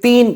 3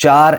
4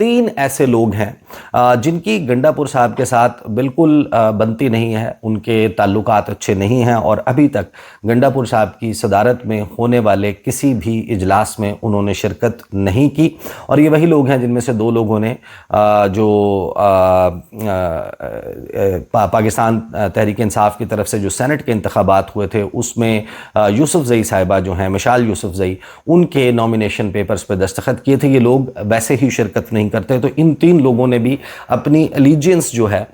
3 ایسے لوگ ہیں جن کی گنڈا پور صاحب کے ساتھ بالکل بنتی نہیں ہے، ان کے تعلقات اچھے نہیں ہیں، اور ابھی تک گنڈا پور صاحب کی صدارت میں ہونے والے کسی بھی اجلاس میں انہوں نے شرکت نہیں کی، اور یہ وہی لوگ ہیں جن میں سے 2 لوگوں نے جو پاکستان تحریک انصاف کی طرف سے جو سینٹ کے انتخابات ہوئے تھے اس میں یوسف زئی صاحبہ جو ہیں، مشال یوسف زئی، ان کے نومینیشن پیپرز پہ دستخط کیے تھے۔ یہ لوگ ویسے ہی شرکت نہیں کرتے، تو ان 3 لوگوں نے بھی اپنی الیجنس جو ہے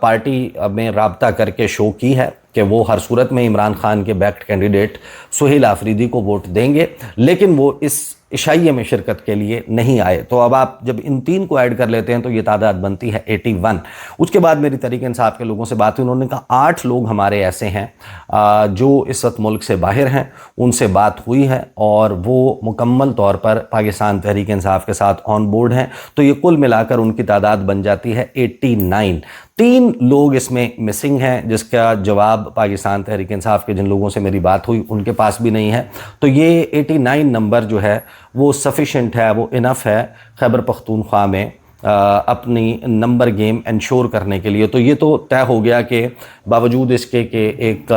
پارٹی میں رابطہ کر کے شو کی ہے کہ وہ ہر صورت میں عمران خان کے بیکڈ کینڈیڈیٹ سہیل آفریدی کو ووٹ دیں گے، لیکن وہ اس عشائیے میں شرکت کے لیے نہیں آئے۔ تو اب آپ جب ان 3 کو ایڈ کر لیتے ہیں تو یہ تعداد بنتی ہے 81۔ اس کے بعد میری تحریک انصاف کے لوگوں سے بات ہوئی، انہوں نے کہا 8 لوگ ہمارے ایسے ہیں جو اس وقت ملک سے باہر ہیں، ان سے بات ہوئی ہے اور وہ مکمل طور پر پاکستان تحریک انصاف کے ساتھ آن بورڈ ہیں، تو یہ کل ملا کر ان کی تعداد بن جاتی ہے 89۔ 3 لوگ اس میں مسنگ ہیں جس کا جواب پاکستان تحریک انصاف کے جن لوگوں سے میری بات ہوئی ان کے پاس بھی نہیں ہے، تو یہ 89 نمبر جو ہے وہ سفیشنٹ ہے، وہ انف ہے خیبر پختونخوا میں اپنی نمبر گیم انشور کرنے کے لیے۔ تو یہ تو طے ہو گیا کہ باوجود اس کے کہ ایک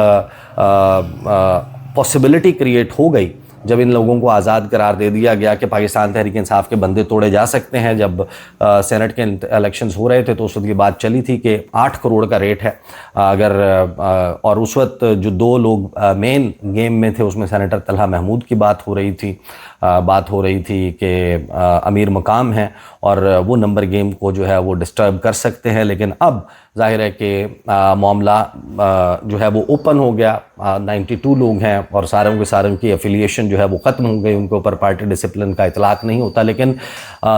پاسبلٹی کریٹ ہو گئی جب ان لوگوں کو آزاد قرار دے دیا گیا کہ پاکستان تحریک انصاف کے بندے توڑے جا سکتے ہیں۔ جب سینٹ کے الیکشنز ہو رہے تھے تو اس وقت یہ بات چلی تھی کہ 8 کروڑ کا ریٹ ہے اگر، اور اس وقت جو 2 لوگ مین گیم میں تھے اس میں سینیٹر طلحہ محمود کی بات ہو رہی تھی کہ امیر مقام ہیں اور وہ نمبر گیم کو جو ہے وہ ڈسٹرب کر سکتے ہیں، لیکن اب ظاہر ہے کہ معاملہ جو ہے وہ اوپن ہو گیا۔ 92 لوگ ہیں اور ساروں کے ساروں کی افیلیشن جو ہے وہ ختم ہو گئی، ان کے اوپر پارٹی ڈسپلن کا اطلاق نہیں ہوتا، لیکن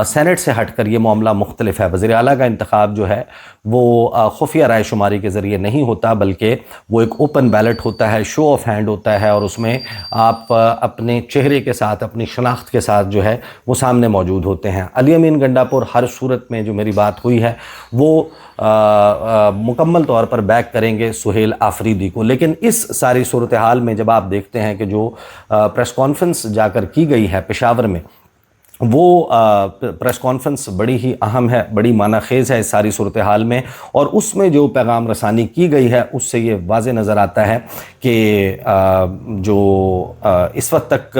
سینٹ سے ہٹ کر یہ معاملہ مختلف ہے۔ وزیر اعلیٰ کا انتخاب جو ہے وہ خفیہ رائے شماری کے ذریعے نہیں ہوتا، بلکہ وہ ایک اوپن بیلٹ ہوتا ہے، شو آف ہینڈ ہوتا ہے، اور اس میں آپ اپنے چہرے کے ساتھ، اپنی شناخت کے ساتھ جو ہے وہ سامنے موجود ہوتے ہیں۔ علی امین گنڈا پور ہر صورت میں جو میری بات ہوئی ہے وہ مکمل طور پر بیک کریں گے سہیل آفریدی کو، لیکن اس ساری صورتحال میں جب آپ دیکھتے ہیں کہ جو پریس کانفرنس جا کر کی گئی ہے پشاور میں، وہ پریس کانفرنس بڑی ہی اہم ہے، بڑی معنی خیز ہے اس ساری صورتحال میں، اور اس میں جو پیغام رسانی کی گئی ہے اس سے یہ واضح نظر آتا ہے کہ جو اس وقت تک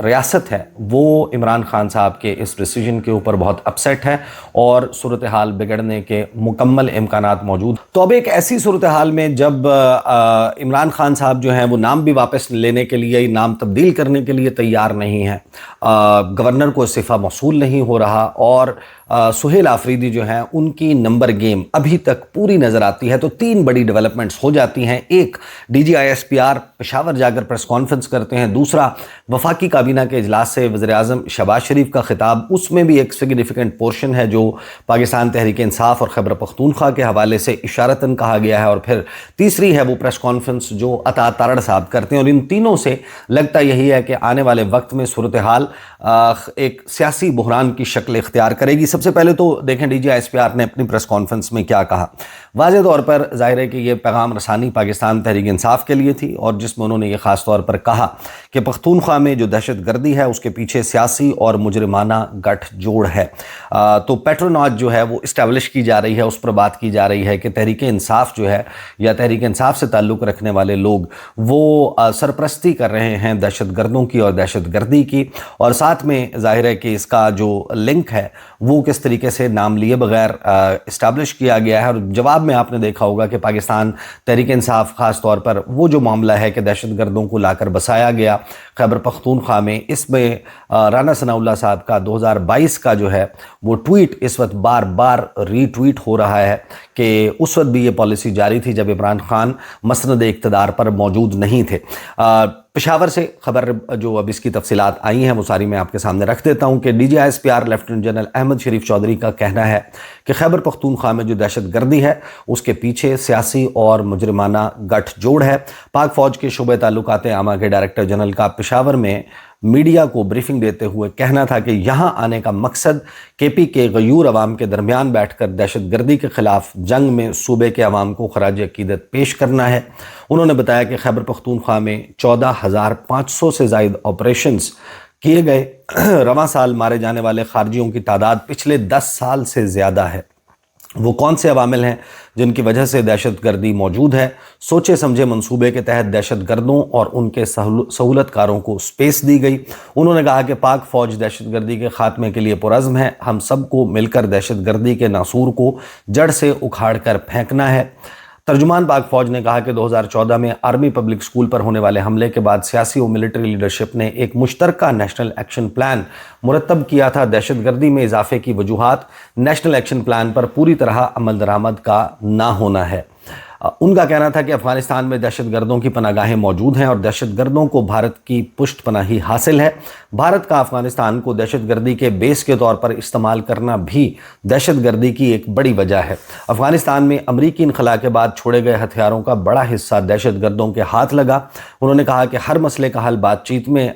ریاست ہے وہ عمران خان صاحب کے اس ڈیسیجن کے اوپر بہت اپسیٹ ہے اور صورتحال بگڑنے کے مکمل امکانات موجود۔ تو اب ایک ایسی صورتحال میں جب عمران خان صاحب جو ہیں وہ نام بھی واپس لینے کے لیے، نام تبدیل کرنے کے لیے تیار نہیں ہیں، گورنر کو استعفیٰ موصول نہیں ہو رہا، اور سہیل آفریدی جو ہیں ان کی نمبر گیم ابھی تک پوری نظر آتی ہے، تو 3 بڑی ڈیولپمنٹس ہو جاتی ہیں۔ ایک، D G I S P R Peshawar جا کر پریس کانفرنس کرتے ہیں۔ دوسرا، وفاقی کابینہ کے اجلاس سے وزیر اعظم شہباز شریف کا خطاب، اس میں بھی ایک سگنیفیکنٹ پورشن ہے جو پاکستان تحریک انصاف اور خیبر پختونخوا کے حوالے سے اشارتاً کہا گیا ہے، اور پھر تیسری ہے وہ پریس کانفرنس جو عطا تارڑ صاحب کرتے ہیں، اور ان تینوں سے لگتا یہی ہے کہ آنے والے وقت میں صورتحال ایک سیاسی بحران کی شکل اختیار کرے گی۔ سب سے پہلے تو دیکھیں D G I S P R نے اپنی پریس کانفرنس میں کیا کہا۔ واضح طور پر ظاہر ہے کہ یہ پیغام رسانی پاکستان تحریک انصاف کے لیے تھی، اور جس میں انہوں نے یہ خاص طور پر کہا کہ پختونخوا میں جو دہشت گردی ہے اس کے پیچھے سیاسی اور مجرمانہ گٹھ جوڑ ہے۔ تو پیٹروناج جو ہے وہ اسٹیبلش کی جا رہی ہے، اس پر بات کی جا رہی ہے کہ تحریک انصاف جو ہے یا تحریک انصاف سے تعلق رکھنے والے لوگ وہ سرپرستی کر رہے ہیں دہشت گردوں کی اور دہشت گردی کی، اور ساتھ میں ظاہر ہے کہ اس کا جو لنک ہے وہ کس طریقے سے نام لیے بغیر اسٹیبلش کیا گیا ہے۔ اور جواب میں آپ نے دیکھا ہوگا کہ پاکستان تحریک انصاف خاص طور پر وہ جو معاملہ ہے کہ دہشت گردوں کو لا کر بسایا گیا خیبر پختونخوا میں، اس میں رانا ثناء اللہ صاحب کا 2022 کا جو ہے وہ ٹویٹ اس وقت بار بار ری ٹویٹ ہو رہا ہے کہ اس وقت بھی یہ پالیسی جاری تھی جب عمران خان مسند اقتدار پر موجود نہیں تھے۔ پشاور سے خبر جو اب اس کی تفصیلات آئی ہیں وہ ساری میں آپ کے سامنے رکھ دیتا ہوں کہ D G I S P R lieutenant general Ahmed Sharif Chaudhry کا کہنا ہے کہ خیبر پختونخوا میں جو دہشت گردی ہے اس کے پیچھے سیاسی اور مجرمانہ گٹھ جوڑ ہے۔ پاک فوج کے شعبہ تعلقات عامہ کے ڈائریکٹر جنرل کا پشاور میں میڈیا کو بریفنگ دیتے ہوئے کہنا تھا کہ یہاں آنے کا مقصد کے پی کے غیور عوام کے درمیان بیٹھ کر دہشت گردی کے خلاف جنگ میں صوبے کے عوام کو خراج عقیدت پیش کرنا ہے۔ انہوں نے بتایا کہ خیبر پختونخوا میں 14,500 سے زائد آپریشنز کیے گئے رواں سال مارے جانے والے خارجیوں کی تعداد پچھلے 10 سال سے زیادہ ہے۔ وہ کون سے عوامل ہیں جن کی وجہ سے دہشت گردی موجود ہے؟ سوچے سمجھے منصوبے کے تحت دہشت گردوں اور ان کے سہولت کاروں کو سپیس دی گئی۔ انہوں نے کہا کہ پاک فوج دہشت گردی کے خاتمے کے لیے پرعزم ہے، ہم سب کو مل کر دہشت گردی کے ناسور کو جڑ سے اکھاڑ کر پھینکنا ہے۔ ترجمان پاک فوج نے کہا کہ 2014 میں آرمی پبلک سکول پر ہونے والے حملے کے بعد سیاسی و ملٹری لیڈرشپ نے ایک مشترکہ نیشنل ایکشن پلان مرتب کیا تھا۔ دہشت گردی میں اضافے کی وجوہات نیشنل ایکشن پلان پر پوری طرح عمل درآمد کا نہ ہونا ہے۔ ان کا کہنا تھا کہ افغانستان میں دہشت گردوں کی پناہ گاہیں موجود ہیں اور دہشت گردوں کو بھارت کی پشت پناہی حاصل ہے۔ بھارت کا افغانستان کو دہشت گردی کے بیس کے طور پر استعمال کرنا بھی دہشت گردی کی ایک بڑی وجہ ہے۔ افغانستان میں امریکی انخلا کے بعد چھوڑے گئے ہتھیاروں کا بڑا حصہ دہشت گردوں کے ہاتھ لگا۔ انہوں نے کہا کہ ہر مسئلے کا حل بات چیت میں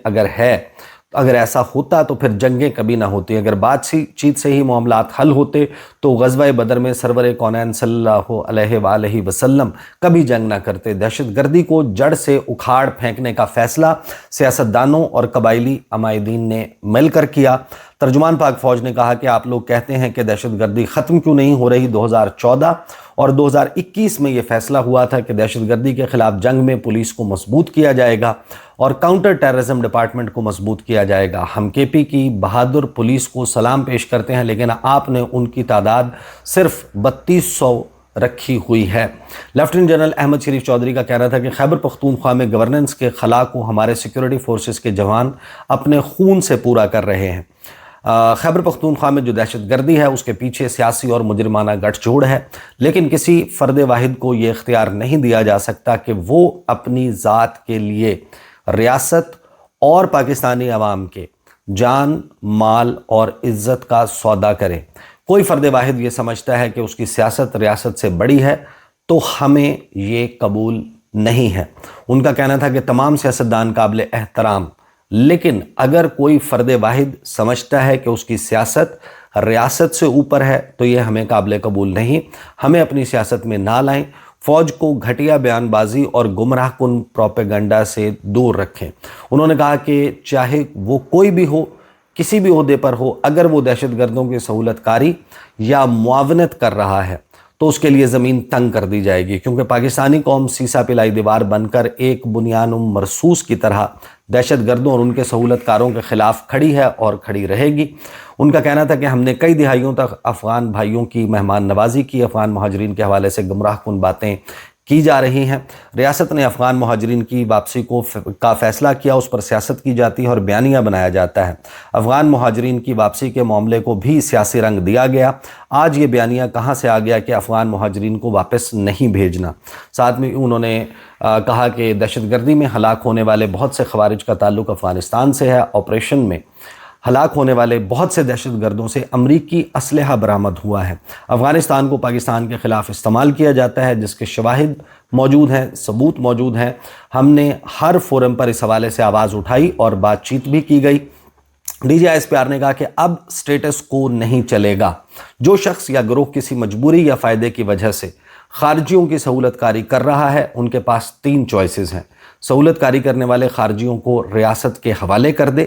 اگر ایسا ہوتا تو پھر جنگیں کبھی نہ ہوتی۔ اگر بات چیت سے ہی معاملات حل ہوتے تو غزوہ بدر میں سرور کونین صلی اللہ علیہ وآلہ وسلم کبھی جنگ نہ کرتے۔ دہشت گردی کو جڑ سے اکھاڑ پھینکنے کا فیصلہ سیاستدانوں اور قبائلی عمائدین نے مل کر کیا۔ ترجمان پاک فوج نے کہا کہ آپ لوگ کہتے ہیں کہ دہشت گردی ختم کیوں نہیں ہو رہی۔ 2014 اور 2021 میں یہ فیصلہ ہوا تھا کہ دہشت گردی کے خلاف جنگ میں پولیس کو مضبوط کیا جائے گا اور کاؤنٹر ٹیررزم ڈپارٹمنٹ کو مضبوط کیا جائے گا۔ ہم کے پی کی بہادر پولیس کو سلام پیش کرتے ہیں، لیکن آپ نے ان کی تعداد صرف 3200 رکھی ہوئی ہے۔ لیفٹیننٹ جنرل احمد شریف چودھری کا کہنا تھا کہ خیبر پختونخوا میں گورننس کے خلا کو ہمارے سیکیورٹی فورسز کے جوان اپنے خون سے پورا کر رہے ہیں۔ خیبر پختونخوا میں جو دہشت گردی ہے اس کے پیچھے سیاسی اور مجرمانہ گٹھ جوڑ ہے، لیکن کسی فرد واحد کو یہ اختیار نہیں دیا جا سکتا کہ وہ اپنی ذات کے لیے ریاست اور پاکستانی عوام کے جان، مال اور عزت کا سودا کرے۔ کوئی فرد واحد یہ سمجھتا ہے کہ اس کی سیاست ریاست سے بڑی ہے تو ہمیں یہ قبول نہیں ہے۔ ان کا کہنا تھا کہ تمام سیاستدان قابل احترام، لیکن اگر کوئی فرد واحد سمجھتا ہے کہ اس کی سیاست ریاست سے اوپر ہے تو یہ ہمیں قابل قبول نہیں۔ ہمیں اپنی سیاست میں نہ لائیں، فوج کو گھٹیا بیان بازی اور گمراہ کن پروپیگنڈا سے دور رکھیں۔ انہوں نے کہا کہ چاہے وہ کوئی بھی ہو، کسی بھی عہدے پر ہو، اگر وہ دہشت گردوں کی سہولت کاری یا معاونت کر رہا ہے تو اس کے لیے زمین تنگ کر دی جائے گی، کیونکہ پاکستانی قوم سیسا پلائی دیوار بن کر ایک بنیان مرصوص کی طرح دہشت گردوں اور ان کے سہولت کاروں کے خلاف کھڑی ہے اور کھڑی رہے گی۔ ان کا کہنا تھا کہ ہم نے کئی دہائیوں تک افغان بھائیوں کی مہمان نوازی کی، افغان مہاجرین کے حوالے سے گمراہ کن باتیں کی جا رہی ہیں۔ ریاست نے افغان مہاجرین کی واپسی کا فیصلہ کیا، اس پر سیاست کی جاتی ہے اور بیانیہ بنایا جاتا ہے۔ افغان مہاجرین کی واپسی کے معاملے کو بھی سیاسی رنگ دیا گیا۔ آج یہ بیانیہ کہاں سے آ گیا کہ افغان مہاجرین کو واپس نہیں بھیجنا؟ ساتھ میں انہوں نے کہا کہ دہشت گردی میں ہلاک ہونے والے بہت سے خوارج کا تعلق افغانستان سے ہے۔ آپریشن میں ہلاک ہونے والے بہت سے دہشت گردوں سے امریکی اسلحہ برآمد ہوا ہے۔ افغانستان کو پاکستان کے خلاف استعمال کیا جاتا ہے، جس کے شواہد موجود ہیں، ثبوت موجود ہیں۔ ہم نے ہر فورم پر اس حوالے سے آواز اٹھائی اور بات چیت بھی کی گئی۔ D G I S P R نے کہا کہ اب سٹیٹس کو نہیں چلے گا۔ جو شخص یا گروہ کسی مجبوری یا فائدے کی وجہ سے خارجیوں کی سہولت کاری کر رہا ہے، ان کے پاس 3 چوائسز ہیں۔ سہولت کاری کرنے والے خارجیوں کو ریاست کے حوالے کر دے،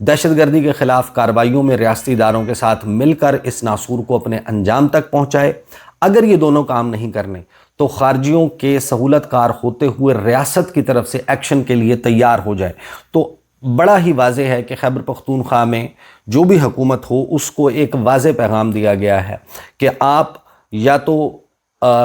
دہشت گردی کے خلاف کارروائیوں میں ریاستی اداروں کے ساتھ مل کر اس ناسور کو اپنے انجام تک پہنچائے۔ اگر یہ دونوں کام نہیں کرنے تو خارجیوں کے سہولت کار ہوتے ہوئے ریاست کی طرف سے ایکشن کے لیے تیار ہو جائے۔ تو بڑا ہی واضح ہے کہ خیبر پختونخوا میں جو بھی حکومت ہو اس کو ایک واضح پیغام دیا گیا ہے کہ آپ یا تو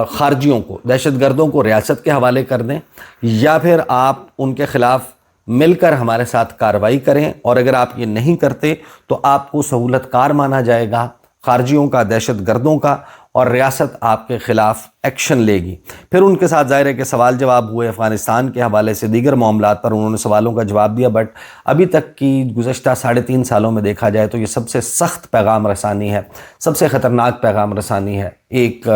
خارجیوں کو، دہشت گردوں کو ریاست کے حوالے کر دیں، یا پھر آپ ان کے خلاف مل کر ہمارے ساتھ کارروائی کریں، اور اگر آپ یہ نہیں کرتے تو آپ کو سہولت کار مانا جائے گا خارجیوں کا، دہشت گردوں کا، اور ریاست آپ کے خلاف ایکشن لے گی۔ پھر ان کے ساتھ ظاہر ہے کہ سوال جواب ہوئے افغانستان کے حوالے سے، دیگر معاملات پر انہوں نے سوالوں کا جواب دیا، بٹ ابھی تک کی گزشتہ 3.5 سالوں میں دیکھا جائے تو یہ سب سے سخت پیغام رسانی ہے، سب سے خطرناک پیغام رسانی ہے۔ ایک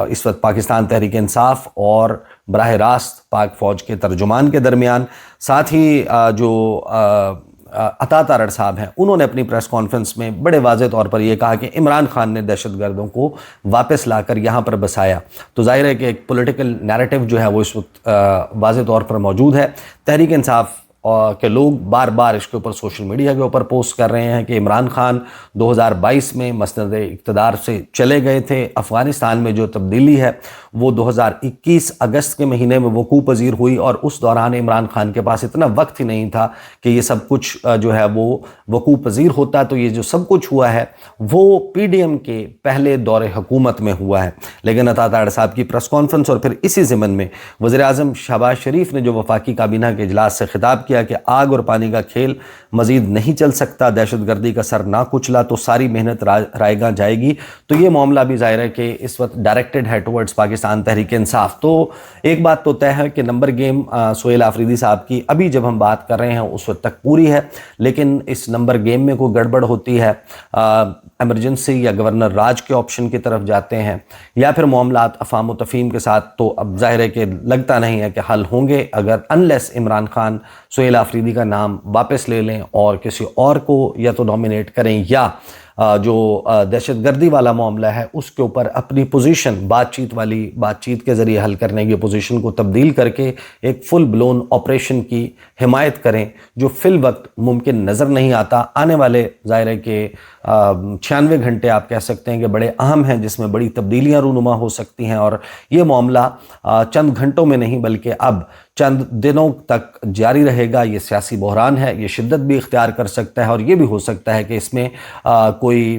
اس وقت پاکستان تحریک انصاف اور براہ راست پاک فوج کے ترجمان کے درمیان، ساتھ ہی جو عطا تارڑ صاحب ہیں، انہوں نے اپنی پریس کانفرنس میں بڑے واضح طور پر یہ کہا کہ عمران خان نے دہشت گردوں کو واپس لا کر یہاں پر بسایا۔ تو ظاہر ہے کہ ایک پولیٹیکل نیریٹو جو ہے وہ اس وقت واضح طور پر موجود ہے۔ تحریک انصاف کہ لوگ بار بار اس کے اوپر سوشل میڈیا کے اوپر پوسٹ کر رہے ہیں کہ عمران خان 2022 میں مسند اقتدار سے چلے گئے تھے، افغانستان میں جو تبدیلی ہے وہ 2021 اگست کے مہینے میں وقوع پذیر ہوئی، اور اس دوران عمران خان کے پاس اتنا وقت ہی نہیں تھا کہ یہ سب کچھ جو ہے وہ وقوع پذیر ہوتا. تو یہ جو سب کچھ ہوا ہے وہ پی ڈی ایم کے پہلے دور حکومت میں ہوا ہے. لیکن عطا تاہڑ صاحب کی پریس کانفرنس اور پھر اسی ضمن میں وزیر اعظم شہباز شریف نے جو وفاقی کابینہ کے اجلاس سے خطاب کیا کہ آگ اور پانی کا کھیل مزید نہیں چل سکتا، دہشت گردی کا سر نہ کچلا تو ساری محنت رائے گاں جائے گی. تو یہ معاملہ بھی ظاہر ہے کہ اس وقت ڈائریکٹڈ ہے ٹورڈز پاکستان تحریک انصاف. تو ایک بات تو طے ہے کہ نمبر گیم سہیل آفریدی صاحب کی ابھی جب ہم بات کر رہے ہیں اس وقت تک پوری ہے، لیکن اس نمبر گیم میں کوئی گڑبڑ ہوتی ہے، ایمرجنسی یا گورنر راج کے آپشن کی طرف جاتے ہیں، یا پھر معاملات افہام و تفہیم کے ساتھ، تو اب ظاہر ہے کہ لگتا نہیں ہے کہ حل ہوں گے اگر انلیس عمران خان سہیل آفریدی کا نام واپس لے لیں اور کسی اور کو یا تو نامینیٹ کریں، یا جو دہشت گردی والا معاملہ ہے اس کے اوپر اپنی پوزیشن بات چیت کے ذریعے حل کرنے کی پوزیشن کو تبدیل کر کے ایک فل بلون آپریشن کی حمایت کریں، جو فی الوقت ممکن نظر نہیں آتا. آنے والے ظاہر ہے کہ 96 گھنٹے آپ کہہ سکتے ہیں کہ بڑے اہم ہیں، جس میں بڑی تبدیلیاں رونما ہو سکتی ہیں، اور یہ معاملہ چند گھنٹوں میں نہیں بلکہ اب چند دنوں تک جاری رہے گا. یہ سیاسی بحران ہے، یہ شدت بھی اختیار کر سکتا ہے، اور یہ بھی ہو سکتا ہے کہ اس میں کوئی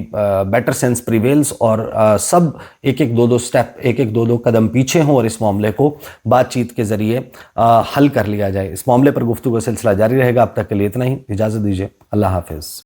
بیٹر سینس پریویلز اور سب ایک ایک دو قدم پیچھے ہوں اور اس معاملے کو بات چیت کے ذریعے حل کر لیا جائے. اس معاملے پر گفتگو کا سلسلہ جاری رہے گا. اب تک کے لیے اتنا ہی، اجازت دیجیے، اللہ حافظ.